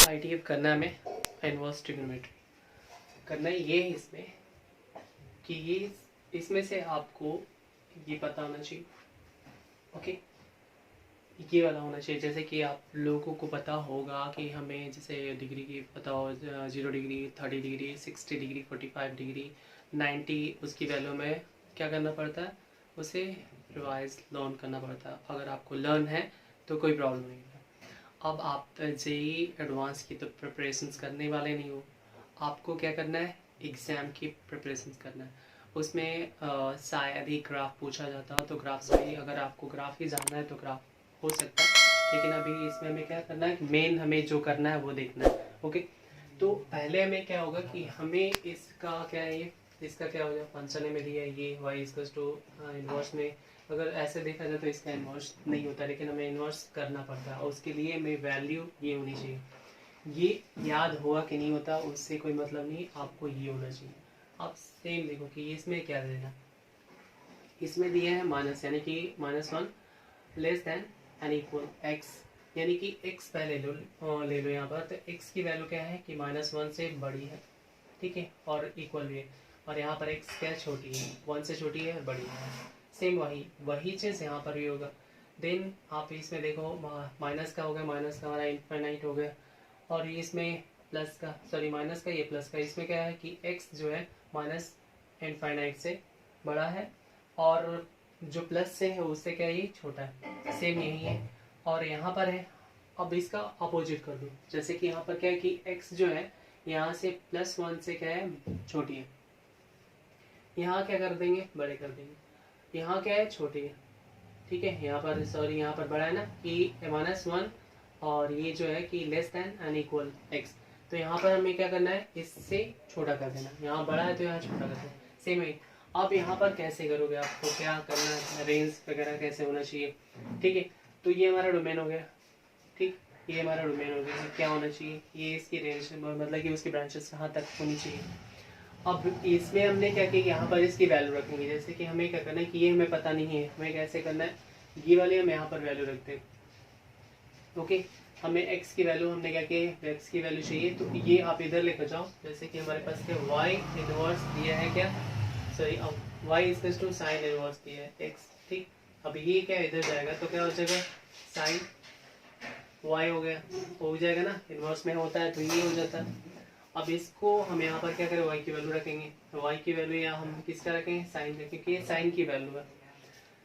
ITF करना है हमें इनवर्स ट्रिग्नोमेट्री। करना ये है इसमें कि ये इसमें से आपको ये पता होना चाहिए, ओके, ये वाला होना चाहिए। जैसे कि आप लोगों को पता होगा कि हमें जैसे डिग्री की पता हो 0 डिग्री 30 डिग्री 60 डिग्री 45 डिग्री 90, उसकी वैल्यू में क्या करना पड़ता है, उसे रिवाइज लर्न करना पड़ता है। अगर आपको लर्न है तो कोई प्रॉब्लम नहीं है। अब आप जेई एडवांस की तो प्रिपरेशंस करने वाले नहीं हो, आपको क्या करना है, एग्ज़ाम की प्रिपरेशंस करना है। उसमें शायद ही ग्राफ पूछा जाता है, तो ग्राफ से ही अगर आपको ग्राफ ही जानना है तो ग्राफ हो सकता है, लेकिन अभी इसमें हमें क्या करना है, मेन हमें जो करना है वो देखना है, ओके। तो पहले हमें क्या होगा कि हमें इसका क्या है, ये इसका क्या हो जाए, फंक्शन में दिया है ये y इक्वल्स टू इनवर्स में, अगर ऐसे देखा जाए तो इसका इन्वर्स नहीं होता, लेकिन हमें इन्वर्स करना पड़ता है और उसके लिए हमें वैल्यू ये होनी चाहिए। ये याद होगा कि नहीं होता उससे कोई मतलब नहीं, आपको ये होना चाहिए। आप सेम देखो कि इसमें क्या देना, इसमें दिया है माइनस, यानी कि -1 less than and equal x, यानी कि x पहले ले लो यहाँ पर। तो x की वैल्यू क्या है कि -1 से बड़ी है, ठीक है, और इक्वल भी है। और यहाँ पर x क्या छोटी है, 1 से छोटी है, बड़ी है। सेम वही चीज़ यहाँ पर भी होगा। देन आप इसमें देखो माइनस का हो गया, माइनस का हमारा इनफाइनाइट हो गया, और इसमें प्लस का, सॉरी माइनस का, ये प्लस का। इसमें क्या है कि x जो है माइनस इनफाइनाइट से बड़ा है, और जो प्लस से है उससे क्या है, ये छोटा है। सेम यही है, और यहाँ पर है। अब इसका अपोजिट कर दो, जैसे कि यहाँ पर क्या है कि x जो है यहाँ से +1 से क्या है, छोटी है, यहाँ क्या कर देंगे, बड़े कर देंगे। यहाँ क्या है, छोटी है, ठीक है। यहाँ पर सॉरी यहाँ पर बड़ा है ना कि -1, और ये जो है कि less than and equal x। तो यहाँ पर हमें क्या करना है, इससे छोटा कर देना। यहाँ बड़ा है तो यहाँ छोटा कर देना, सेम है। अब यहाँ पर कैसे करोगे, आपको क्या करना है, रेंज वगैरह कैसे होना चाहिए, ठीक है। तो ये हमारा डोमेन हो गया, ठीक, ये हमारा डोमेन हो गया। क्या होना चाहिए, ये इसकी रेंज, मतलब कि उसकी ब्रांचेस कहाँ तक होनी चाहिए। अब इसमें हमने क्या किया, यहाँ पर इसकी वैल्यू रखेंगे। जैसे कि हमें क्या करना है कि ये हमें पता नहीं है, हमें कैसे करना है, ये वाले हम यहाँ पर वैल्यू रखते हैं, ओके। हमें x की वैल्यू, हमने क्या किया, x की वैल्यू चाहिए, तो ये आप इधर लेकर जाओ। जैसे कि हमारे पास क्या y इनवर्स दिया है, क्या, सॉरी अब y equals to sine inverse दिया है x, ठीक। अब ये क्या इधर जाएगा तो क्या हो जाएगा, साइन y हो गया, हो जाएगा ना, इनवर्स में होता है तो ये हो जाता है। अब इसको हम यहाँ पर क्या करें, y की वैल्यू रखेंगे। तो y की वैल्यू यहाँ हम किसका रखेंगे, साइन रखेंगे, क्योंकि ये साइन की वैल्यू है।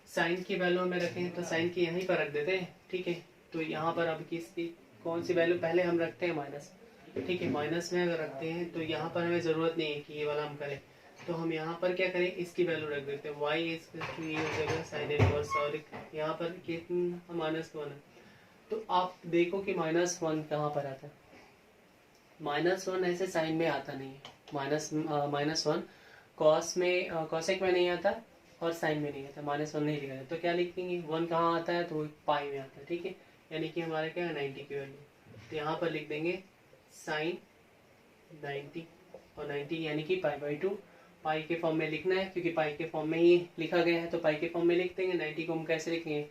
साइन की वैल्यू में रखें तो साइन की यहीं पर रख देते हैं, ठीक है। तो यहाँ पर अब किसकी कौन सी वैल्यू पहले हम रखते हैं, माइनस, ठीक है। माइनस में अगर रखते हैं तो यहाँ पर हमें ज़रूरत नहीं है कि ये वाला हम करें, तो हम यहाँ पर क्या करें, इसकी वैल्यू रख देते हैं। y ये हो जाएगा साइन इनवर्स, और यहाँ पर कितना -1 है। तो आप देखो कि -1 कहाँ पर आता है, -1 ऐसे साइन में आता नहीं है। -1 कॉस में, कॉसेक में नहीं आता, और साइन में नहीं आता, -1 नहीं लिखा जाता। तो क्या लिखेंगे, 1 कहाँ आता है, तो पाई में आता है, ठीक है। यानी कि हमारे क्या है, 90 की वैल्यू। तो यहाँ पर लिख देंगे साइन 90, और 90 यानी कि π/2 पाई के फॉर्म में लिखना है, क्योंकि पाई के फॉर्म में ही लिखा गया है, तो पाई के फॉर्म में लिख देंगे। 90 को हम कैसे लिखेंगे,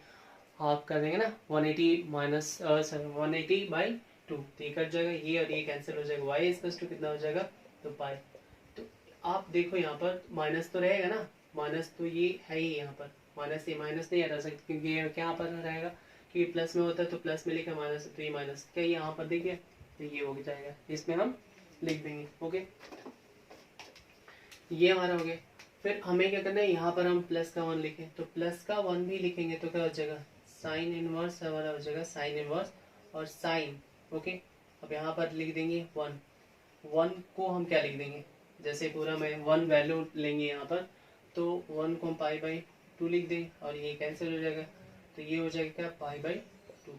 हाफ कर देंगे ना, 180/2, तो ये कट जाएगा, ये और ये कैंसिल हो जाएगा। y इक्वल्स टू कितना हो जाएगा, तो पाई। तो आप देखो यहाँ पर माइनस तो रहेगा ना, माइनस तो ये है ही, यहाँ पर माइनस, ये माइनस नहीं हटा सकते क्योंकि ये क्या पर रहेगा, क्योंकि प्लस में होता है तो प्लस में लिखा, माइनस तो ये माइनस क्या यहाँ पर देखिए, तो ये हो जाएगा, इसमें हम लिख देंगे, ओके। ये हमारा हो गया। फिर हमें क्या करना है, यहाँ पर हम प्लस का 1 लिखें, तो प्लस का 1 भी लिखेंगे तो क्या हो जाएगा, साइन इनवर्स हमारा हो जाएगा, साइन इनवर्स और साइन, ओके। अब यहाँ पर लिख देंगे 1 को हम क्या लिख देंगे, जैसे पूरा में 1 वैल्यू लेंगे यहाँ पर, तो 1 को हम π/2 लिख दें, और ये कैंसिल हो जाएगा, तो ये हो जाएगा क्या, π/2,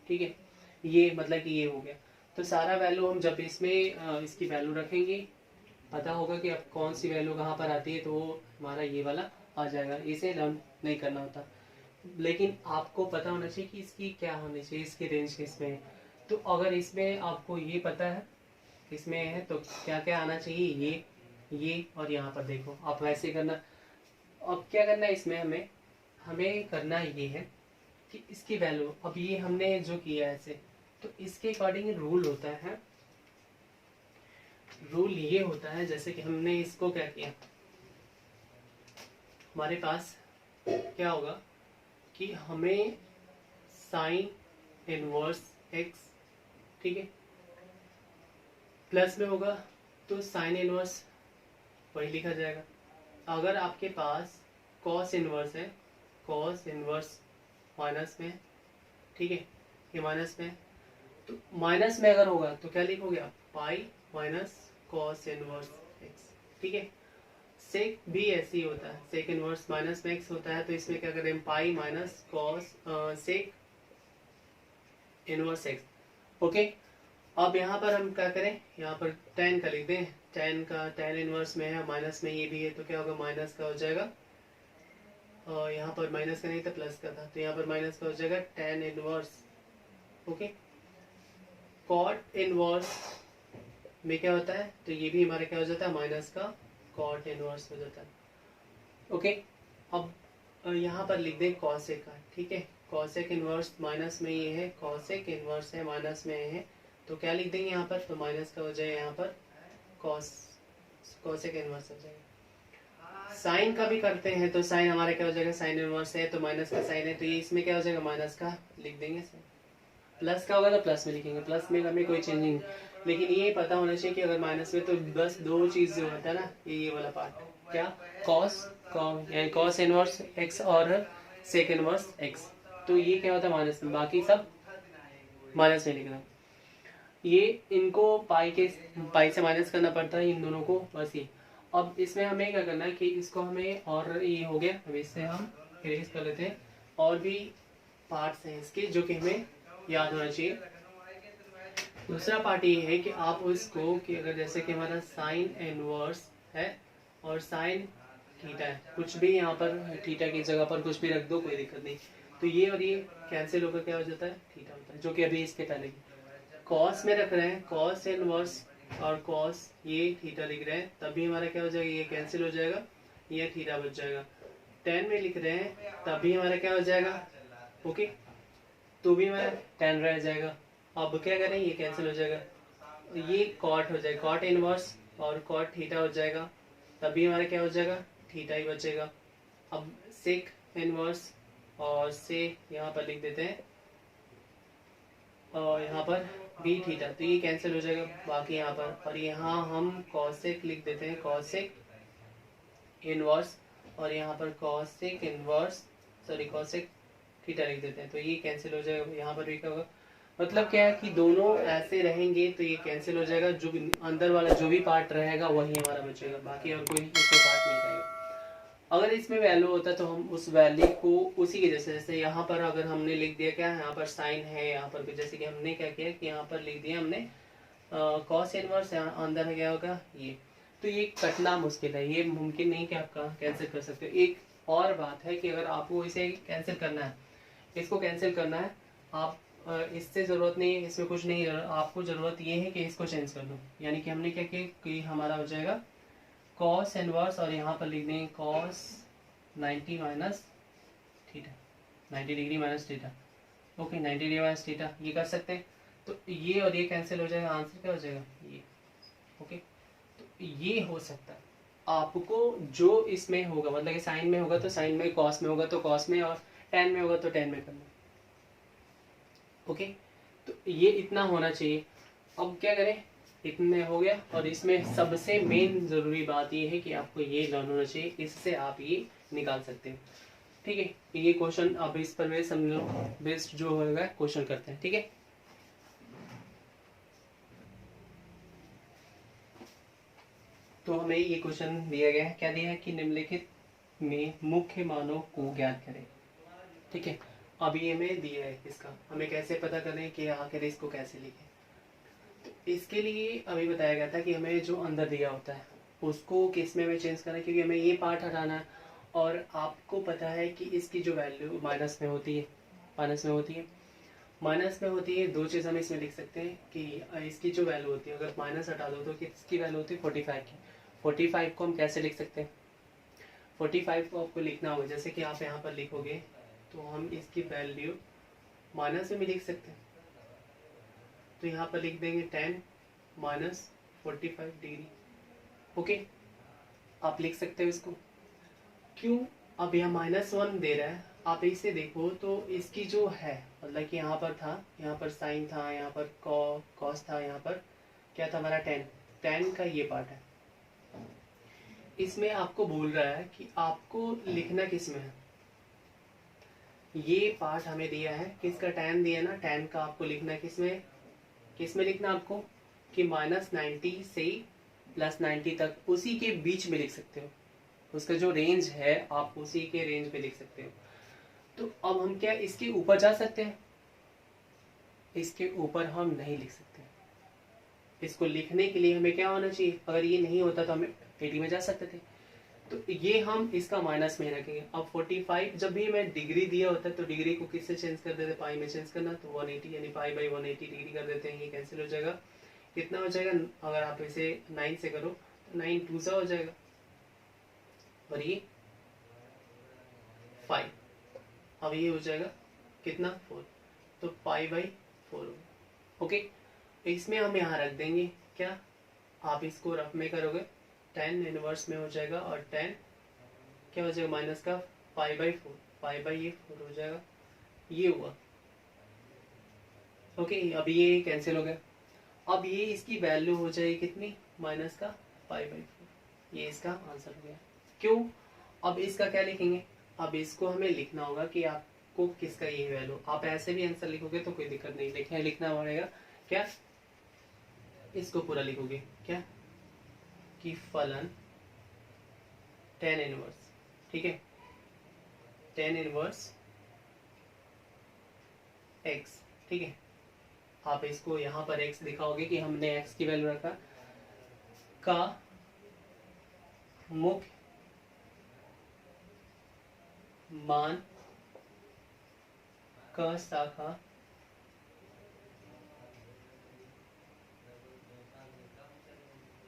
ठीक है। ये मतलब कि ये हो गया। तो सारा वैल्यू हम जब इसमें इसकी वैल्यू रखेंगे, पता होगा कि अब कौन सी वैल्यू कहाँ पर आती है, तो वो हमारा ये वाला आ जाएगा। इसे लर्न नहीं करना होता, लेकिन आपको पता होना चाहिए कि इसकी क्या होनी चाहिए, इसकी रेंज किसमें है। तो अगर इसमें आपको ये पता है किसमें है, तो क्या क्या आना चाहिए, ये और यहाँ पर देखो आप वैसे करना। अब क्या करना है इसमें, हमें करना ये है कि इसकी वैल्यू, अब ये हमने जो किया है ऐसे, तो इसके अकॉर्डिंग रूल होता है, रूल ये होता है जैसे कि हमने इसको क्या किया, हमारे पास क्या होगा कि हमें साइन इनवर्स एक्स, ठीक है, प्लस में होगा तो साइन इनवर्स वही लिखा जाएगा। अगर आपके पास कॉस इनवर्स है, कॉस इनवर्स माइनस में, ठीक है, ये माइनस में, तो माइनस में अगर होगा तो क्या लिखोगे आप, pi minus cos inverse x, ठीक है। सेक भी ऐसे ही होता है, सेक इनवर्स माइनस में एक्स होता है, तो इसमें क्या करें, pi minus cos sec inverse x, okay. अब यहाँ पर हम क्या करें, यहाँ पर टेन का लिख दें, टेन का टेन इनवर्स में है, माइनस में ये भी है, तो क्या होगा, माइनस का हो जाएगा, और यहाँ पर माइनस का नहीं था प्लस का था, तो यहाँ पर माइनस का हो जाएगा tan inverse, okay. Cot inverse में क्या होता है, तो ये भी हमारा क्या हो जाता है, माइनस का कॉट इनवर्स हो जाता है, ओके। अब यहाँ पर लिख दें कॉसेक का, ठीक है, कॉसेक इनवर्स माइनस में ये है, कॉसेक इनवर्स है माइनस में है, तो क्या लिख देंगे यहाँ पर, तो माइनस का हो जाएगा यहाँ पर कॉस, कॉसेक इनवर्स हो जाएगा। साइन का भी करते हैं तो साइन हमारा क्या हो जाएगा, साइन इनवर्स है तो माइनस का साइन है, तो ये इसमें क्या हो जाएगा, माइनस का लिख देंगे, प्लस का होगा तो प्लस में लिखेंगे, प्लस में हमें कोई चेंज नहीं, लेकिन ये पता होना चाहिए कि अगर माइनस में तो बस दो चीज जो होता है ना, ये वाला पार्ट, क्या, कॉस यानी कॉस इनवर्स एक्स और सेक इनवर्स एक्स, तो ये क्या होता है माइनस में, बाकी सब माइनस में लिखना। ये इनको पाई से माइनस करना पड़ता है इन दोनों को, बस ये। अब इसमें हमें क्या करना है कि इसको हमें, और ये हो गया, अब इससे हम इरेज कर लेते हैं, और भी पार्ट्स हैं इसके जो कि हमें याद होना चाहिए। दूसरा पार्ट ये है कि आप उसको, कि अगर जैसे कि हमारा साइन इनवर्स है और साइन थीटा है, कुछ भी यहाँ पर थीटा की जगह पर कुछ भी रख दो, कोई दिक्कत नहीं, तो ये और ये कैंसिल होकर क्या हो जाता है, थीटा होता है, जो कि अभी इसके पहले कॉस में रख रहे हैं, कॉस इनवर्स और कॉस, ये थीटा लिख रहे हैं, तभी हमारा क्या हो जाएगा, ये कैंसिल हो जाएगा, ये थीटा बच जाएगा। 10 में लिख रहे हैं तभी हमारा क्या हो जाएगा, ओके, तो भी हमारा 10 रह जाएगा। अब क्या करें, ये कैंसिल हो जाएगा, ये कॉट हो जाएगा, कॉट इनवर्स और कॉट थीटा हो जाएगा, तभी हमारा क्या हो जाएगा, थीटा ही बचेगा। अब सेक इनवर्स और से यहाँ पर लिख देते हैं, और यहाँ पर बी थीटा, तो ये कैंसिल हो जाएगा बाकी यहाँ पर, और यहाँ हम कॉसेक लिख देते हैं, कॉसेक इनवर्स, और यहाँ पर cosec inverse, sorry cosec theta लिख देते हैं, तो ये कैंसिल हो जाएगा, यहाँ पर भी क्या होगा, मतलब क्या है कि दोनों ऐसे रहेंगे तो ये कैंसिल हो जाएगा, जो अंदर वाला जो भी पार्ट रहेगा वही हमारा बचेगा, बाकी और कोई इसमें पार्ट नहीं रहेगा। अगर इसमें वैल्यू होता तो हम उस वैल्यू को उसी के जैसे यहाँ पर अगर हमने लिख दिया, क्या यहाँ पर साइन है, यहाँ पर जैसे कि हमने क्या किया कि यहाँ पर लिख दिया हमने कॉस इनवर्स, अंदर है क्या होगा ये, तो ये कटना मुश्किल है, ये मुमकिन नहीं कि आप कैंसिल कर सकते हो। एक और बात है कि अगर आपको इसे कैंसिल करना है, इसको कैंसिल करना है, आप इससे ज़रूरत नहीं है, इसमें कुछ नहीं है, आपको ज़रूरत ये है कि इसको चेंज कर दो, यानी कि हमने क्या किया कि हमारा हो जाएगा कॉस इनवर्स, और यहाँ पर लिख देंगे cos 90 minus theta, 90 degree minus theta, okay, 90 degree minus theta, ये कर सकते हैं, तो ये और ये कैंसिल हो जाएगा, आंसर क्या हो जाएगा, ये, ओके। तो ये हो सकता है आपको जो इसमें होगा, मतलब कि साइन में होगा तो साइन में, कॉस में होगा तो कॉस में, और टेन में होगा तो टेन में करना, ओके। तो ये इतना होना चाहिए। अब क्या करें, इतने हो गया, और इसमें सबसे मेन ज़रूरी बात ये है कि आपको ये लर्न होना चाहिए, इससे आप ये निकाल सकते हैं, ठीक है। ये क्वेश्चन अब इस पर बेस्ड हम लोग बेस्ड जो होगा क्वेश्चन करते हैं, ठीक है। तो हमें ये क्वेश्चन दिया गया है, क्या दिया है कि निम्नलिखित में मुख्य मानों को ज्ञात करें, ठीक है। अभी ये हमें दिया है, इसका हमें कैसे पता करें कि आखिर इसको कैसे लिखें, तो इसके लिए अभी बताया गया था कि हमें जो अंदर दिया होता है उसको किस में हमें चेंज करना है, क्योंकि हमें ये पार्ट हटाना है, और आपको पता है कि इसकी जो वैल्यू माइनस में होती है, माइनस में होती है, माइनस में होती है, दो चीज़ हम इसमें लिख सकते हैं कि इसकी जो वैल्यू होती है, अगर माइनस हटा दो तो किसकी वैल्यू होती है, 45 की। 45 को हम कैसे लिख सकते हैं, 45 को आपको लिखना होगा, जैसे कि आप यहाँ पर लिखोगे तो हम इसकी वैल्यू माइनस में भी लिख सकते हैं, तो यहाँ पर लिख देंगे 10 माइनस 45 डिग्री। ओके, आप लिख सकते हो इसको। क्यों? अब यह -1 दे रहा है, आप इसे देखो तो इसकी जो है मतलब कि यहाँ पर था, यहाँ पर साइन था, यहाँ पर कॉस था, यहाँ पर क्या था हमारा टेन का ये पार्ट है। इसमें आपको बोल रहा है कि आपको लिखना किस में है। ये पार्ट हमें दिया है किसका, tan दिया ना, tan का आपको लिखना किस में लिखना आपको कि -90 से +90 तक, उसी के बीच में लिख सकते हो। उसका जो रेंज है आप उसी के रेंज में लिख सकते हो। तो अब हम क्या इसके ऊपर जा सकते हैं? इसके ऊपर हम नहीं लिख सकते। इसको लिखने के लिए हमें क्या होना चाहिए? अगर ये नहीं होता तो हमें 80 में जा सकते थे। तो ये हम इसका माइनस में रखेंगे। अब 45 जब भी मैं डिग्री दिया होता है तो डिग्री को किससे चेंज कर देते? पाई में चेंज करना, तो 180 यानी पाई बाई 180 डिग्री कर देते हैं। ये कैंसिल हो जाएगा। कितना हो जाएगा? अगर आप इसे 9 से करो तो 9 2 सा हो जाएगा और ये 5। अब ये हो जाएगा कितना? 4। तो पाई बाई 4 होगा। ओके, इसमें हम यहाँ रख देंगे क्या, आप इसको रफ में करोगे 10 इनवर्स में हो जाएगा और 10 क्या हो जाएगा माइनस का पाई बाई 4, पाई बाई ये 4 हो जाएगा। ये हुआ। ओके, अब ये कैंसिल हो गया। अब ये इसकी वैल्यू हो जाएगी कितनी? माइनस का पाई बाई 4। ये इसका आंसर हो गया। क्यों? अब इसका क्या लिखेंगे? अब इसको हमें लिखना होगा कि आपको किसका ये वैल्यू, आप ऐसे भी आंसर लिखोगे तो कोई दिक्कत नहीं, लिखना पड़ेगा क्या, इसको पूरा लिखोगे क्या कि फलन tan इनवर्स, ठीक है, tan इनवर्स x, ठीक है। आप इसको यहाँ पर x दिखाओगे कि हमने x की वैल्यू रखा का मुख्य मान का शाखा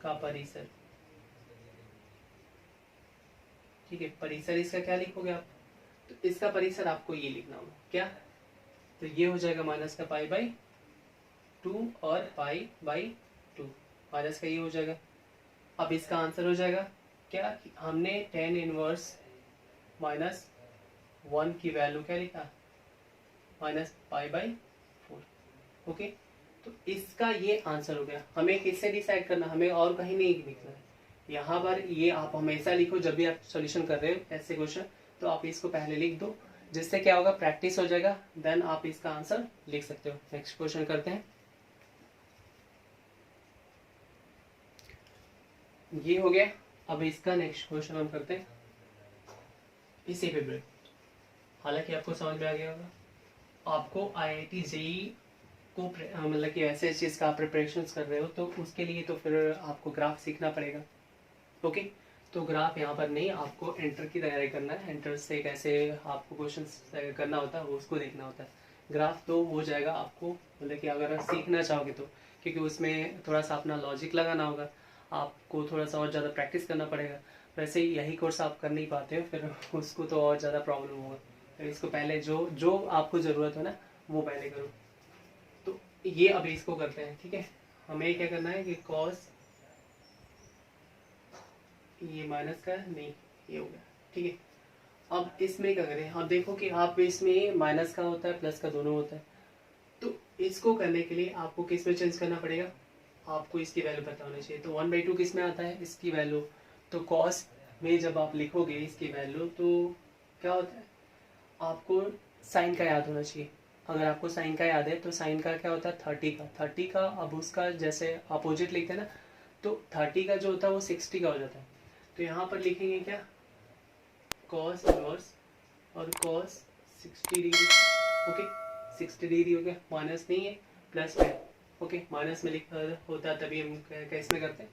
का परिसर, ठीक है। परिसर इसका क्या लिखोगे आप? तो इसका परिसर आपको ये लिखना होगा क्या, तो ये हो जाएगा माइनस का पाई बाई 2 और पाई बाई 2, माइनस का ये हो जाएगा। अब इसका आंसर हो जाएगा क्या, हमने tan इनवर्स -1 की वैल्यू क्या लिखा, माइनस पाई बाई 4। ओके, तो इसका ये आंसर हो गया। हमें किससे डिसाइड करना, हमें और कहीं नहीं लिखना है। यहाँ पर ये आप हमेशा लिखो जब भी आप सॉल्यूशन कर रहे हो ऐसे क्वेश्चन, तो आप इसको पहले लिख दो, जिससे क्या होगा, प्रैक्टिस हो जाएगा, देन आप इसका आंसर लिख सकते हो। नेक्स्ट क्वेश्चन करते हैं। ये हो गया। अब इसका नेक्स्ट क्वेश्चन हम करते हैं इसी पे ब्रेक। हालांकि आपको समझ में आ गया होगा। आपको IIT JEE को मतलब कि ऐसे चीज़ का आप प्रिपरेशन कर रहे हो तो उसके लिए तो फिर आपको ग्राफ सीखना पड़ेगा। ओके, तो ग्राफ यहाँ पर नहीं, आपको एंटर की तैयारी करना है। एंटर से कैसे आपको क्वेश्चन करना होता है वो उसको देखना होता है। ग्राफ तो हो जाएगा आपको, मतलब कि अगर आप सीखना चाहोगे तो, क्योंकि उसमें थोड़ा सा अपना लॉजिक लगाना होगा, आपको थोड़ा सा और ज़्यादा प्रैक्टिस करना पड़ेगा। वैसे ही यही कोर्स आप कर नहीं पाते हो फिर उसको तो और ज़्यादा प्रॉब्लम होगा। तो इसको पहले जो आपको ज़रूरत हो ना वो पहले करो। तो ये अभी इसको करते हैं, ठीक है। हमें क्या करना है कि कॉस, ये माइनस का नहीं, ये हो गया, ठीक है। अब इसमें क्या करें, अब देखो कि आप इसमें माइनस का होता है प्लस का दोनों होता है, तो इसको करने के लिए आपको किस में चेंज करना पड़ेगा, आपको इसकी वैल्यू पता होनी चाहिए। तो 1/2 किस में आता है, इसकी वैल्यू। तो कॉस में जब आप लिखोगे इसकी वैल्यू तो क्या होता है, आपको साइन का याद होना चाहिए। अगर आपको साइन का याद है तो साइन का क्या होता है 30 का। अब उसका जैसे अपोजिट लिखते हैं ना, तो 30 का जो होता है वो 60 का हो जाता है। तो यहाँ पर लिखेंगे क्या, कॉस इनवर्स और कॉस 60 डिग्री। ओके, 60 डिग्री हो गया, माइनस नहीं है प्लस में। ओके, माइनस में लिखा होता है तभी हम कैसे में करते हैं,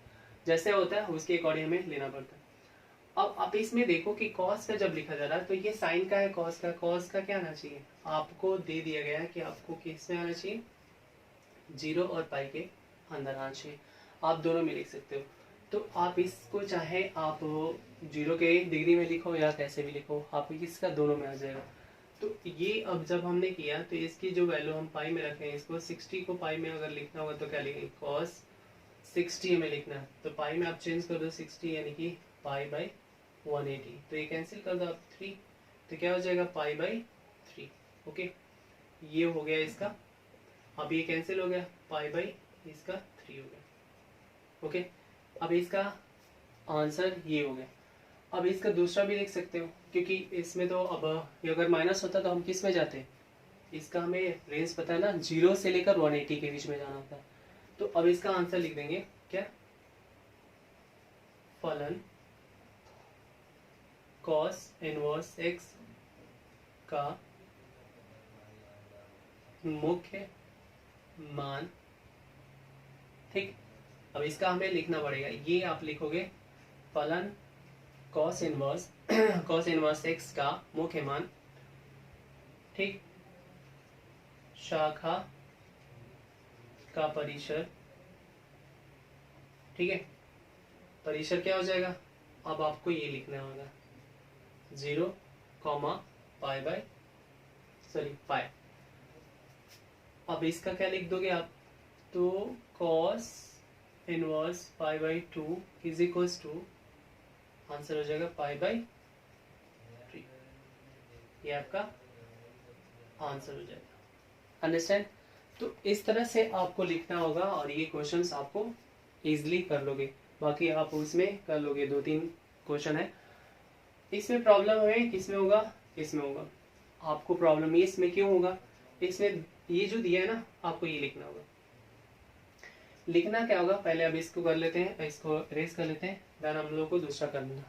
जैसे होता है उसके अकॉर्डिंग हमें लेना पड़ता है। अब आप इसमें देखो कि कॉस का जब लिखा जा रहा है तो ये साइन का है, कॉस का क्या आना चाहिए, आपको दे दिया गया है कि आपको किस में आना चाहिए, 0 और पाई के अंदर आना चाहिए। आप दोनों में लिख सकते हो। तो आप इसको चाहे आप 0 के डिग्री में लिखो या कैसे भी लिखो, आप इसका दोनों में आ जाएगा। तो ये अब जब हमने किया तो इसकी जो वैल्यू हम पाई में रखें, इसको 60 को पाई में अगर लिखना होगा तो क्या लिखेंगे, cos 60 हमें लिखना है। तो पाई में आप चेंज कर दो 60 यानी कि पाई बाई 180, तो ये कैंसिल कर दो आप 3, तो क्या हो जाएगा पाई बाई 3। ओके, ये हो गया इसका, अब ये कैंसिल हो गया, पाई बाई इसका 3 हो गया। ओके, अब इसका आंसर ये हो गया। अब इसका दूसरा भी देख सकते हो, क्योंकि इसमें तो अब ये अगर माइनस होता तो हम किस में जाते, इसका हमें रेंज पता है ना, 0 से लेकर 180 के बीच में जाना होता है। तो अब इसका आंसर लिख देंगे क्या, फलन cos इनवर्स x का मुख्य मान। ठीक, अब इसका हमें लिखना पड़ेगा, ये आप लिखोगे फलन cos इनवर्स x का मुख्य मान। ठीक, शाखा का परिसर। ठीक है, परिसर क्या हो जाएगा, अब आपको ये लिखना होगा 0, पाई बाय पाई। अब इसका क्या लिख दोगे आप, तो cos inverse pi by 2 is equals to, answer हो जाएगा पाई बाई 3। ये आपका आंसर हो जाएगा। अंडरस्टैंड? तो इस तरह से आपको लिखना होगा और ये क्वेश्चंस आपको इजीली कर लोगे। बाकी आप उसमें कर लोगे, 2-3 क्वेश्चन है। इसमें प्रॉब्लम है किसमें होगा, इसमें होगा। आपको प्रॉब्लम ये इसमें क्यों होगा, इसमें ये जो दिया है ना, आपको ये लिखना होगा। लिखना क्या होगा, पहले अब इसको कर लेते हैं, इसको रेस कर लेते हैं, देन हम लोग को दूसरा करना।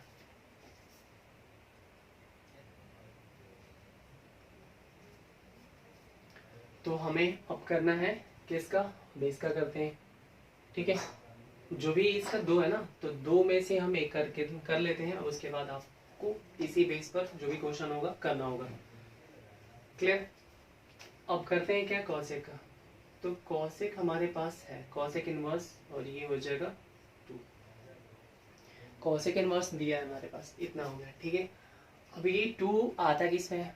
तो हमें अब करना है किसका, बेस का करते हैं। ठीक है, जो भी इसका 2 है ना, तो 2 में से हम एक करके कर लेते हैं, और उसके बाद आपको इसी बेस पर जो भी क्वेश्चन होगा करना होगा। क्लियर? अब करते हैं क्या, कॉसेक का। तो कॉसेक हमारे पास है कॉसेक इनवर्स, और ये हो जाएगा 2। कॉसेक इनवर्स दिया है हमारे पास, इतना हो गया। ठीक है, अब ये 2 आता किसमें है,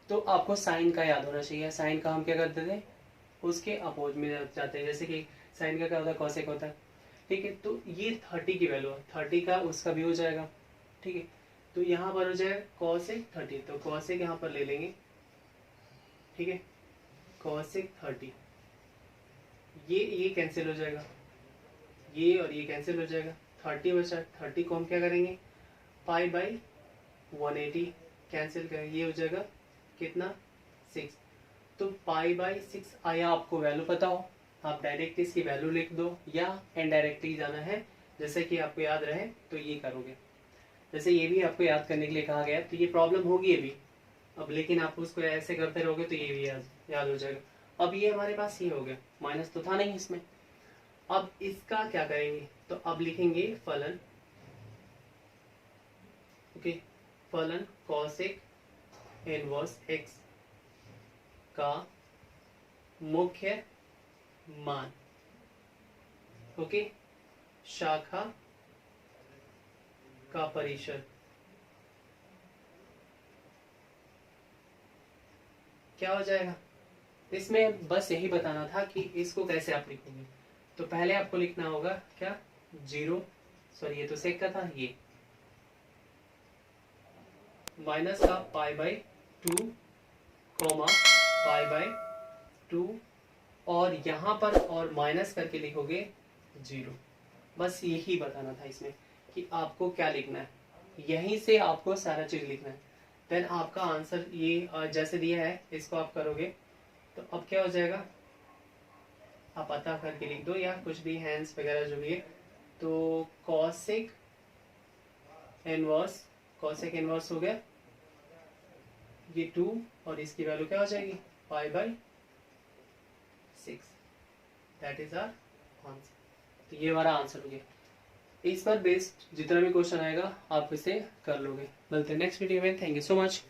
तो आपको साइन का याद होना चाहिए। साइन का हम क्या करते थे, उसके अपोज में जाते हैं। जैसे कि साइन का क्या होता है, कॉसेक होता है। ठीक है, तो ये 30 की वैल्यू है, 30 का उसका भी हो जाएगा। ठीक है, तो यहाँ पर हो जाएगा कॉसेक 30, तो कॉसेक यहाँ पर ले लेंगे। ठीक है, कॉसेक 30, ये कैंसिल हो जाएगा, ये और ये कैंसिल हो जाएगा, 30 बचा। 30 को हम क्या करेंगे, पाई बाई 180 कैंसिल करेंगे, ये हो जाएगा कितना, 6। तो पाई बाई 6 आया। आपको वैल्यू पता हो, आप डायरेक्ट इसकी वैल्यू लिख दो, या इनडायरेक्टली जाना है जैसे कि आपको याद रहे तो ये करोगे। जैसे ये भी आपको याद करने के लिए कहा गया, तो ये प्रॉब्लम होगी ये भी अब, लेकिन आप उसको ऐसे करते रहोगे तो ये भी याद हो जाएगा। अब ये हमारे पास ये हो गया, माइनस तो था नहीं इसमें। अब इसका क्या करेंगे, तो अब लिखेंगे फलन, ओके, फलन कॉसेक इनवर्स x का मुख्य मान। ओके, शाखा का परिसर। क्या हो जाएगा, इसमें बस यही बताना था कि इसको कैसे आप लिखोगे। तो पहले आपको लिखना होगा क्या, 0, सॉरी ये तो सेक का था, ये माइनस का पाई बाई 2, पाई बाई 2, और यहाँ पर और माइनस करके लिखोगे 0। बस यही बताना था इसमें कि आपको क्या लिखना है, यहीं से आपको सारा चीज लिखना है। देन आपका आंसर ये जैसे दिया है इसको आप करोगे, तो अब क्या हो जाएगा, आप पता करके लिख दो या कुछ भी हैंड्स वगैरह जो भी है। तो कॉसेक इनवर्स हो गया ये 2, और इसकी वैल्यू क्या हो जाएगी, pi by 6। That is our answer. तो ये हमारा आंसर हो गया। इस पर बेस्ड जितना भी क्वेश्चन आएगा आप इसे कर लोगे। मिलते हैं नेक्स्ट वीडियो में। Thank you so much.